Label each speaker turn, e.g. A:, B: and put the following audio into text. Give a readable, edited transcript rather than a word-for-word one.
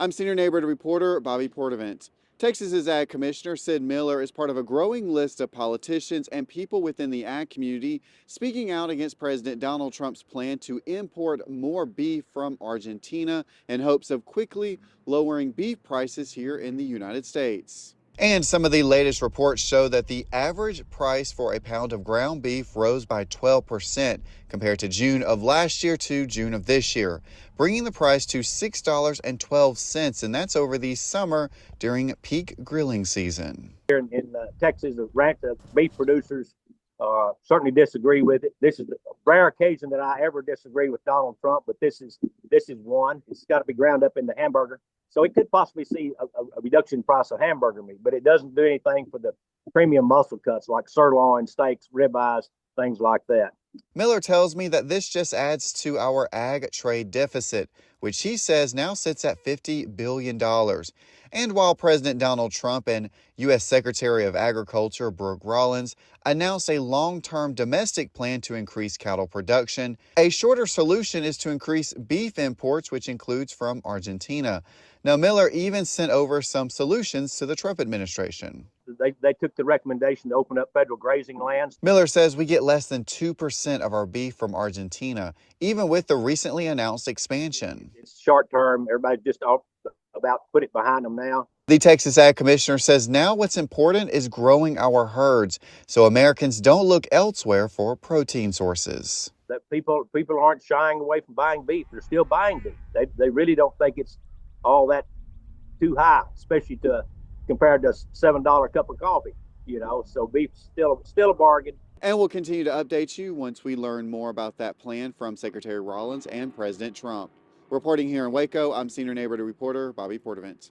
A: I'm senior neighborhood reporter Bobby Portavant. Texas's ag commissioner Sid Miller is part of a growing list of politicians and people within the ag community speaking out against President Donald Trump's plan to import more beef from Argentina in hopes of quickly lowering beef prices here in the United States. And some of the latest reports show that the average price for a pound of ground beef rose by 12% compared to June of last year to June of this year, bringing the price to $6.12, and that's over the summer during peak grilling season.
B: Here in Texas, the ranch of beef producers certainly disagree with it. This is a rare occasion that I ever disagree with Donald Trump, but this is one. It's got to be ground up in the hamburger. So it could possibly see a reduction in price of hamburger meat, but it doesn't do anything for the premium muscle cuts like sirloin, steaks, ribeyes, things like that.
A: Miller tells me that this just adds to our ag trade deficit, which he says now sits at $50 billion. And while President Donald Trump and U.S. Secretary of Agriculture Brooke Rollins announced a long-term domestic plan to increase cattle production, a shorter solution is to increase beef imports, which includes from Argentina. Now, Miller even sent over some solutions to the Trump administration.
B: They took the recommendation to open up federal grazing lands.
A: Miller says we get less than 2% of our beef from Argentina, even with the recently announced expansion.
B: It's short term. Everybody's just about put it behind them now.
A: The Texas Ag Commissioner says now what's important is growing our herds so Americans don't look elsewhere for protein sources.
B: That people aren't shying away from buying beef. They're still buying beef. They really don't think it's all that too high, especially compared to a $7 cup of coffee. So beef's still a bargain.
A: And we'll continue to update you once we learn more about that plan from Secretary Rollins and President Trump. Reporting here in Waco, I'm senior neighborhood reporter Bobby Portavant.